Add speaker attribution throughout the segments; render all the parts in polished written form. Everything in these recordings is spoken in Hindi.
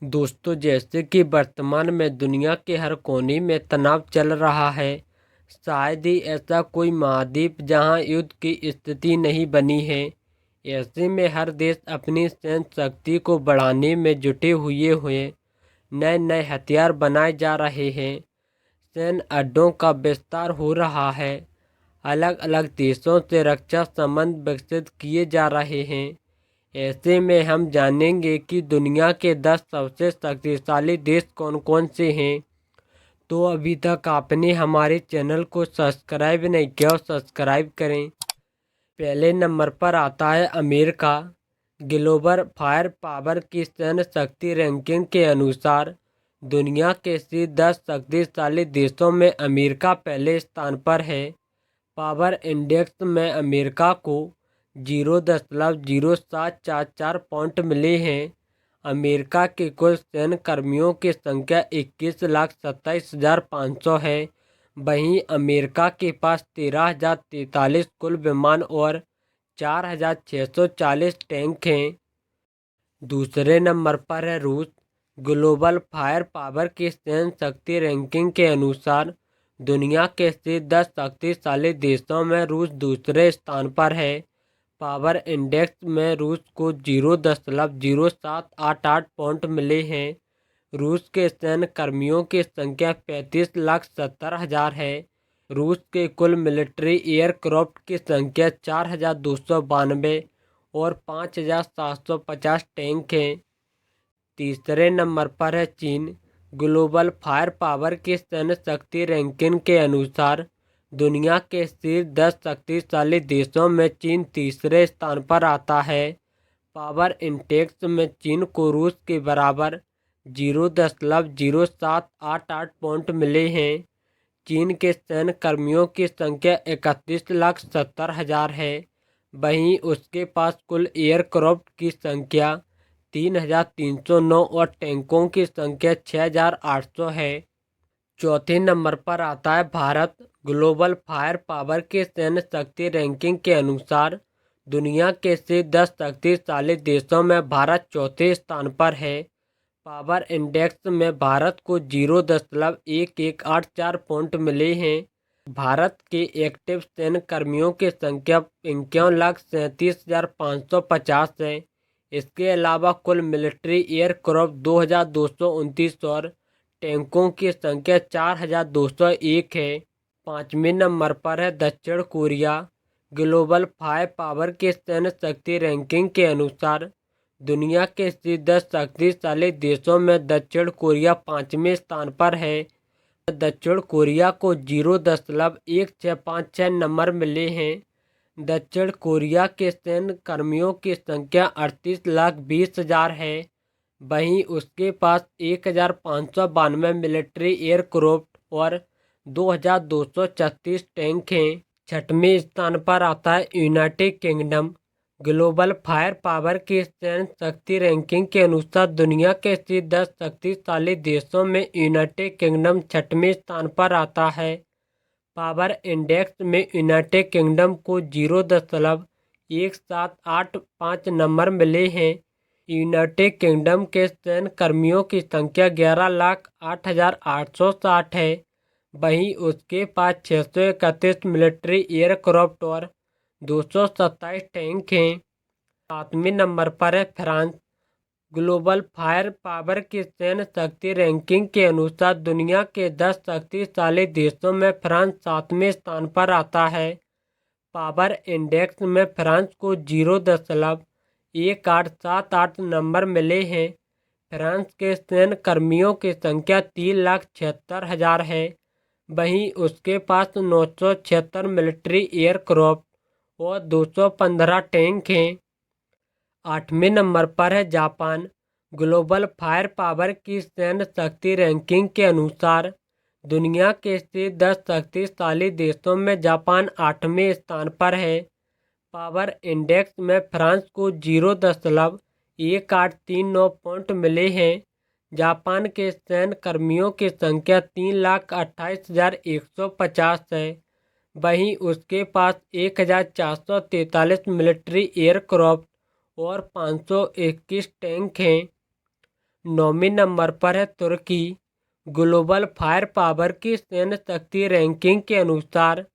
Speaker 1: दोस्तों, जैसे कि वर्तमान में दुनिया के हर कोने में तनाव चल रहा है। शायद ही ऐसा कोई महाद्वीप जहां युद्ध की स्थिति नहीं बनी है। ऐसे में हर देश अपनी सैन्य शक्ति को बढ़ाने में जुटे हुए नए नए हथियार बनाए जा रहे हैं। सैन्य अड्डों का विस्तार हो रहा है। अलग अलग देशों से रक्षा संबंध विकसित किए जा रहे हैं। ऐसे में हम जानेंगे कि दुनिया के 10 सबसे शक्तिशाली देश कौन कौन से हैं। तो अभी तक आपने हमारे चैनल को सब्सक्राइब नहीं किया, सब्सक्राइब करें। पहले नंबर पर आता है अमेरिका। ग्लोबल फायर पावर की सैन्य शक्ति रैंकिंग के अनुसार दुनिया के शीर्ष 10 शक्तिशाली देशों में अमेरिका पहले स्थान पर है। पावर इंडेक्स में अमेरिका को 0.0744 पॉइंट मिले हैं। अमेरिका के कुल सैन्य कर्मियों की संख्या 21,27,500 है। वहीं अमेरिका के पास 13,043 कुल विमान और 4,640 टैंक हैं। दूसरे नंबर पर है रूस। ग्लोबल फायर पावर की सैन्य शक्ति रैंकिंग के अनुसार दुनिया के शीर्ष 10 शक्तिशाली देशों में रूस दूसरे स्थान पर है। पावर इंडेक्स में रूस को 0.0788 पॉइंट मिले हैं। रूस के सैन्य कर्मियों की संख्या 35,70,000 है। रूस के कुल मिलिट्री एयरक्राफ्ट की संख्या 4,292 और 5,750 टैंक हैं। तीसरे नंबर पर है चीन। ग्लोबल फायर पावर की सैन्य शक्ति रैंकिंग के अनुसार दुनिया के शीर्ष 10 शक्तिशाली देशों में चीन तीसरे स्थान पर आता है। पावर इंडेक्स में चीन को रूस के बराबर 0.0788 पॉइंट मिले हैं। चीन के सैन्य कर्मियों की संख्या 31,70,000 है। वहीं उसके पास कुल एयरक्राफ्ट की संख्या 3,309 और टैंकों की संख्या 6,800 है। चौथे नंबर पर आता है भारत। ग्लोबल फायर पावर के सैन्य शक्ति रैंकिंग के अनुसार दुनिया के शीर्ष 10 शक्तिशाली देशों में भारत चौथे स्थान पर है। पावर इंडेक्स में भारत को 0.1184 पॉइंट मिले हैं। भारत के एक्टिव सैन्य कर्मियों की संख्या 51,37,550 है। इसके अलावा कुल मिलिट्री एयरक्राफ्ट 2,229 और टैंकों की संख्या 4,201 है। पाँचवें नंबर पर है दक्षिण कोरिया। ग्लोबल फायर पावर के सैन्य शक्ति रैंकिंग के अनुसार दुनिया के शीर्ष 10 शक्तिशाली देशों में दक्षिण कोरिया 5वें स्थान पर है। दक्षिण कोरिया को 0.1656 नंबर मिले हैं। दक्षिण कोरिया के सैन्य कर्मियों की संख्या 38,20,000 है। वहीं उसके पास 1,592 मिलिट्री एयरक्राफ्ट और 2,236 टैंक हैं। छठवें स्थान पर आता है United kingdom. Global fire power की सैन्य शक्ति रैंकिंग के अनुसार दुनिया के शीर्ष 10 शक्तिशाली देशों में यूनाइटेड किंगडम छठवें स्थान पर आता है। पावर इंडेक्स में यूनाइटेड किंगडम को 0.1785 नंबर मिले हैं। यूनाइटेड किंगडम के सैन्य कर्मियों की संख्या 11,08,860 है। वहीं उसके पास 631 मिलिट्री एयरक्राफ्ट और 227 टैंक हैं। सातवें नंबर पर है फ्रांस। ग्लोबल फायर पावर की सैन्य शक्ति रैंकिंग के अनुसार दुनिया के 10 शक्तिशाली देशों में फ्रांस 7वें स्थान पर आता है। पावर इंडेक्स में फ्रांस को 0.1878 नंबर मिले हैं। फ्रांस के सैन्य कर्मियों की संख्या 3,76,000 है। वहीं उसके पास 976 मिलिट्री एयरक्राफ्ट और 215 टैंक हैं। आठवें नंबर पर है जापान। ग्लोबल फायर पावर की सैन्य शक्ति रैंकिंग के अनुसार दुनिया के शीर्ष 10 शक्तिशाली देशों में जापान 8वें स्थान पर है। पावर इंडेक्स में फ्रांस को 0.1839 पॉइंट मिले हैं। जापान के सैन्य कर्मियों की संख्या 3,28,150 है। वहीं उसके पास 1,443 मिलिट्री एयरक्राफ्ट और 521 टैंक हैं। 9वें नंबर पर है तुर्की। ग्लोबल फायर पावर की सैन्य शक्ति रैंकिंग के अनुसार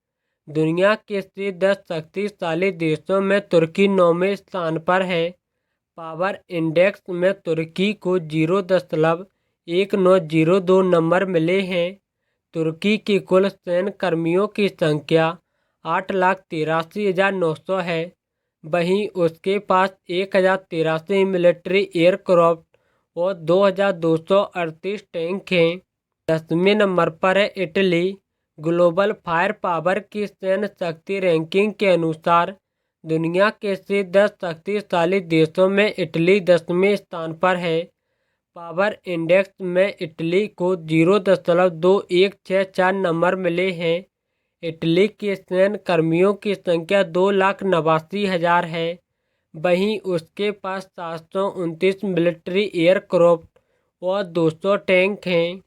Speaker 1: दुनिया के शीर्ष 10 शक्तिशाली देशों में तुर्की 9वें स्थान पर है। पावर इंडेक्स में तुर्की को 0.1902 नंबर मिले हैं। तुर्की की कुल सैन्य कर्मियों की संख्या 8,83,900 है। वहीं उसके पास 1,083 मिलिट्री एयरक्राफ्ट और 2,238 टैंक हैं। 10वें नंबर पर है इटली। ग्लोबल फायर पावर की सैन्य शक्ति रैंकिंग के अनुसार दुनिया के शीर्ष 10 शक्तिशाली देशों में इटली 10वें स्थान पर है। पावर इंडेक्स में इटली को 0.2164 नंबर मिले हैं। इटली के सैन्य कर्मियों की संख्या 2,89,000 है। वहीं उसके पास 729 मिलिट्री एयरक्राफ्ट और 200 टैंक हैं।